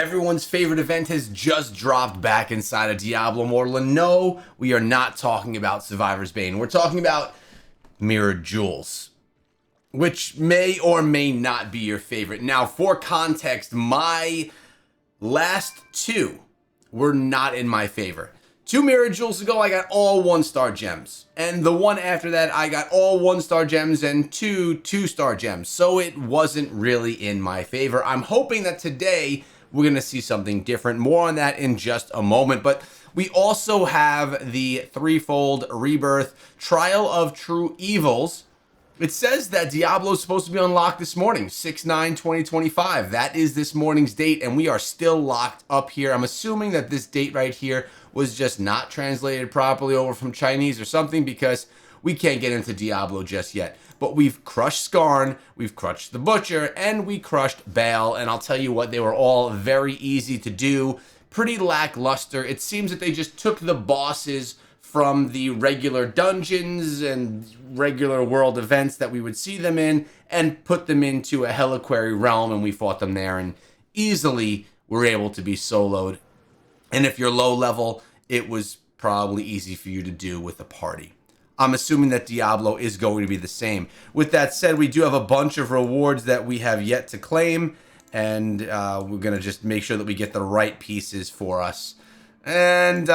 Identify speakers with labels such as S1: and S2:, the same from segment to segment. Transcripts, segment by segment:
S1: Everyone's favorite event has just dropped back inside of Diablo Immortal. And no, we are not talking about Survivor's Bane. We're talking about Mirrored Jewels, which may or may not be your favorite. Now, for context, my last two were not in my favor. 2 Mirrored Jewels ago, I got all 1-star gems. And the one after that, I got all 1-star gems and 2 2-star gems. So it wasn't really in my favor. I'm hoping that today we're going to see something different. More on that in just a moment. But we also have the threefold rebirth Trial of True Evils. It says that Diablo is supposed to be unlocked this morning, 6/9/2025. That is this morning's date, and we are still locked up here. I'm assuming that this date right here was just not translated properly over from Chinese or something, because we can't get into Diablo just yet. But we've crushed Skarn, we've crushed the Butcher, and we crushed Baal, and I'll tell you what, they were all very easy to do, pretty lackluster. It seems that they just took the bosses from the regular dungeons and regular world events that we would see them in and put them into a Helliquary realm, and we fought them there and easily were able to be soloed. And if you're low level, it was probably easy for you to do with a party. I'm assuming that Diablo is going to be the same. With that said, we do have a bunch of rewards that we have yet to claim, and we're going to just make sure that we get the right pieces for us. And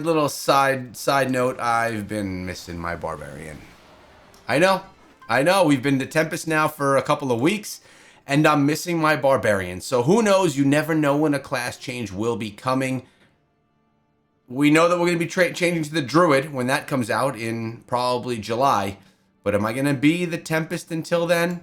S1: little side note, I've been missing my Barbarian. I know, we've been to Tempest now for a couple of weeks, and I'm missing my Barbarian. So who knows, you never know when a class change will be coming. We know that we're going to be changing to the Druid when that comes out in probably July. But am I going to be the Tempest until then?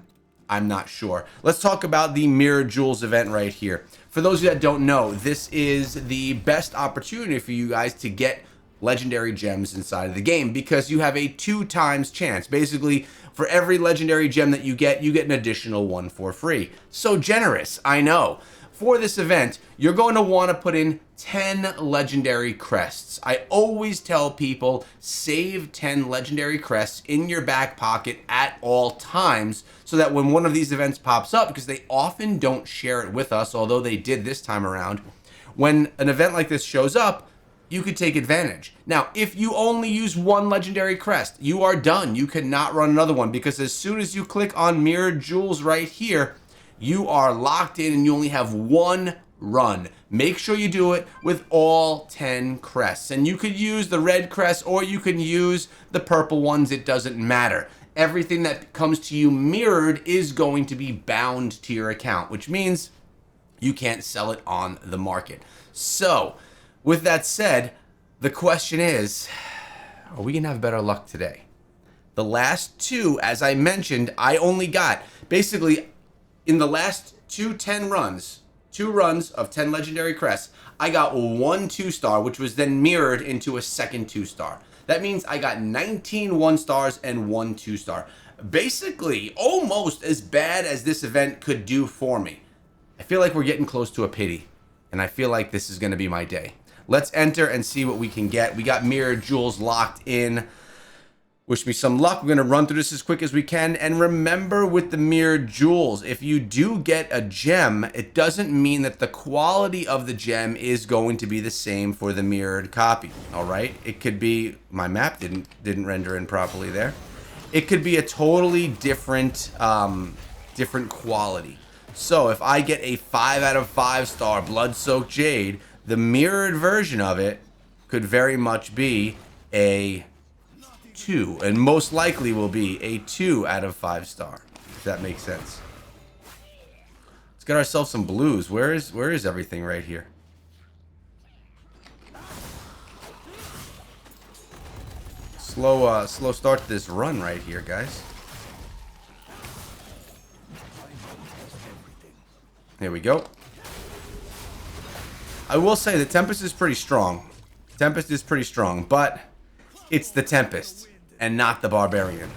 S1: I'm not sure. Let's talk about the Mirrored Jewels event right here. For those of you that don't know, this is the best opportunity for you guys to get legendary gems inside of the game, because you have a 2 times chance. Basically, for every legendary gem that you get an additional one for free. So generous, I know. For this event, you're going to want to put in 10 legendary crests. I always tell people, save 10 legendary crests in your back pocket at all times, so that when one of these events pops up, because they often don't share it with us, although they did this time around, when an event like this shows up, you could take advantage. Now, if you only use 1 legendary crest, you are done. You cannot run another one, because as soon as you click on Mirrored Jewels right here, you are locked in and you only have 1 run. Make sure you do it with all 10 crests. And you could use the red crest or you can use the purple ones. It doesn't matter. Everything that comes to you mirrored is going to be bound to your account, which means you can't sell it on the market. So, with that said, the question is, are we going to have better luck today? The last 2, as I mentioned, I only got, basically, in the last 2 runs of 10 legendary crests, I got 1 2-star, which was then mirrored into a second 2-star. That means I got 19 1-stars and 1 2-star. Basically, almost as bad as this event could do for me. I feel like we're getting close to a pity, and I feel like this is going to be my day. Let's enter and see what we can get. We got Mirrored Jewels locked in. Wish me some luck. We're going to run through this as quick as we can. And remember, with the Mirrored Jewels, if you do get a gem, it doesn't mean that the quality of the gem is going to be the same for the mirrored copy. All right? It could be, my map didn't render in properly there. It could be a totally different quality. So if I get a 5 out of 5 star Blood-Soaked Jade, the mirrored version of it could very much be a 2, and most likely will be a 2 out of 5 star, if that makes sense. Let's get ourselves some blues. Where is everything right here? Slow start to this run right here, guys. There we go. I will say the Tempest is pretty strong. Tempest is pretty strong, but it's the Tempest and not the Barbarian.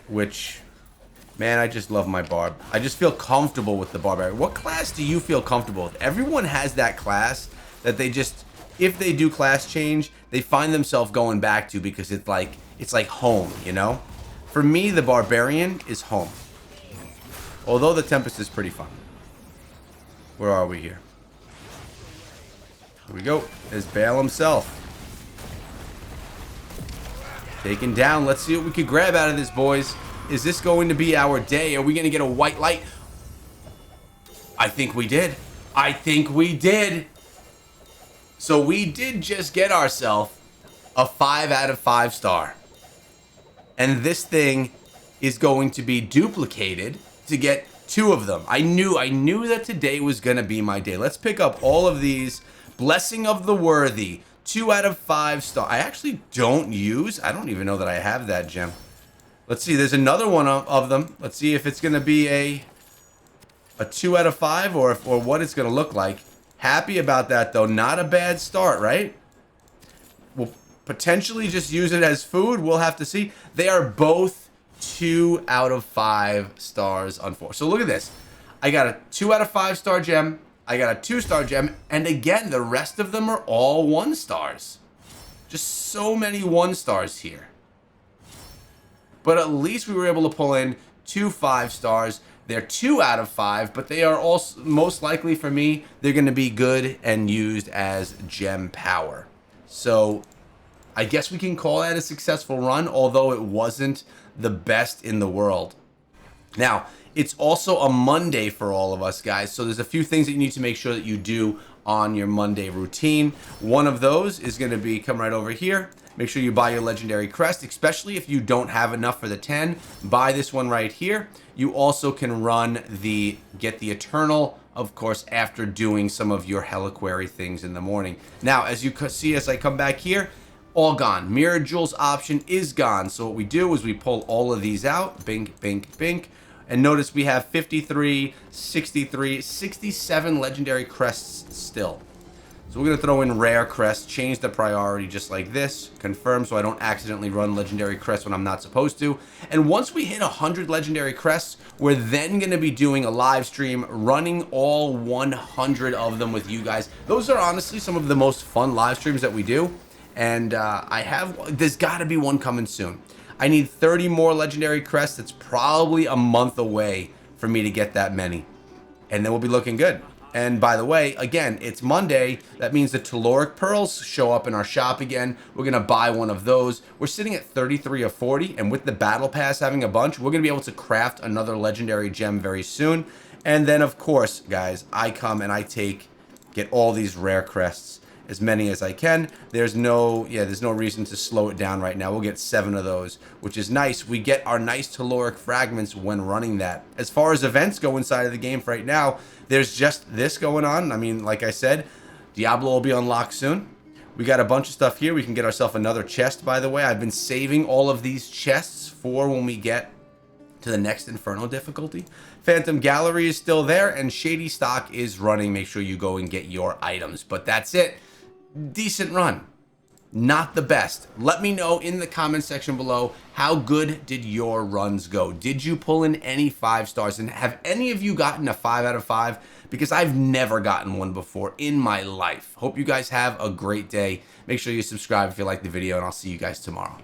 S1: Which, man, I just love my Barb. I just feel comfortable with the Barbarian. What class do you feel comfortable with? Everyone has that class that they just, if they do class change, they find themselves going back to, because it's like home, you know? For me, the Barbarian is home. Although the Tempest is pretty fun. Where are we here? Here we go. There's Bale himself. Taken down. Let's see what we could grab out of this, boys. Is this going to be our day? Are we going to get a white light? I think we did. I think we did. So we did just get ourselves a 5 out of 5 star. And this thing is going to be duplicated to get 2 of them. I knew that today was going to be my day. Let's pick up all of these. Blessing of the Worthy. 2 out of 5 star. I actually don't use. I don't even know that I have that gem. Let's see. There's another one of them. Let's see if it's going to be a 2 out of 5 or what it's going to look like. Happy about that, though. Not a bad start, right? We'll potentially just use it as food. We'll have to see. They are both 2 out of 5 stars on 4. So look at this. I got a 2 out of 5 star gem. I got a 2-star gem. And again, the rest of them are all 1 stars. Just so many 1 stars here. But at least we were able to pull in 2 5 stars. They're 2 out of 5, but they are also, most likely for me, they're going to be good and used as gem power. So I guess we can call that a successful run, although it wasn't the best in the world. Now, it's also a Monday for all of us, guys. So there's a few things that you need to make sure that you do on your Monday routine. One of those is going to be, come right over here. Make sure you buy your legendary crest, especially if you don't have enough for the 10. Buy this one right here. You also can run get the Eternal, of course, after doing some of your Heliquary things in the morning. Now, as you see, as I come back here, all gone. Mirror Jewels option is gone. So what we do is we pull all of these out. Bink, bink, bink. And notice we have 53, 63, 67 legendary crests still. So we're going to throw in rare crests, change the priority just like this, confirm so I don't accidentally run legendary crests when I'm not supposed to. And once we hit 100 legendary crests, we're then going to be doing a live stream, running all 100 of them with you guys. Those are honestly some of the most fun live streams that we do. And there's got to be one coming soon. I need 30 more legendary crests. It's probably a month away for me to get that many. And then we'll be looking good. And by the way, again, it's Monday. That means the Telluric Pearls show up in our shop again. We're going to buy one of those. We're sitting at 33 of 40. And with the Battle Pass having a bunch, we're going to be able to craft another legendary gem very soon. And then, of course, guys, I come and I get all these rare crests. As many as I can. There's no reason to slow it down right now. We'll get 7 of those, which is nice. We get our nice Telluric fragments when running that. As far as events go inside of the game right now, there's just this going on. I mean, like I said, Diablo will be unlocked soon. We got a bunch of stuff here. We can get ourselves another chest, by the way. I've been saving all of these chests for when we get to the next Inferno difficulty. Phantom Gallery is still there, and Shady Stock is running. Make sure you go and get your items. But that's it. Decent run. Not the best. Let me know in the comment section below, how good did your runs go? Did you pull in any 5 stars? And have any of you gotten a 5 out of 5? Because I've never gotten one before in my life. Hope you guys have a great day. Make sure you subscribe if you like the video, and I'll see you guys tomorrow.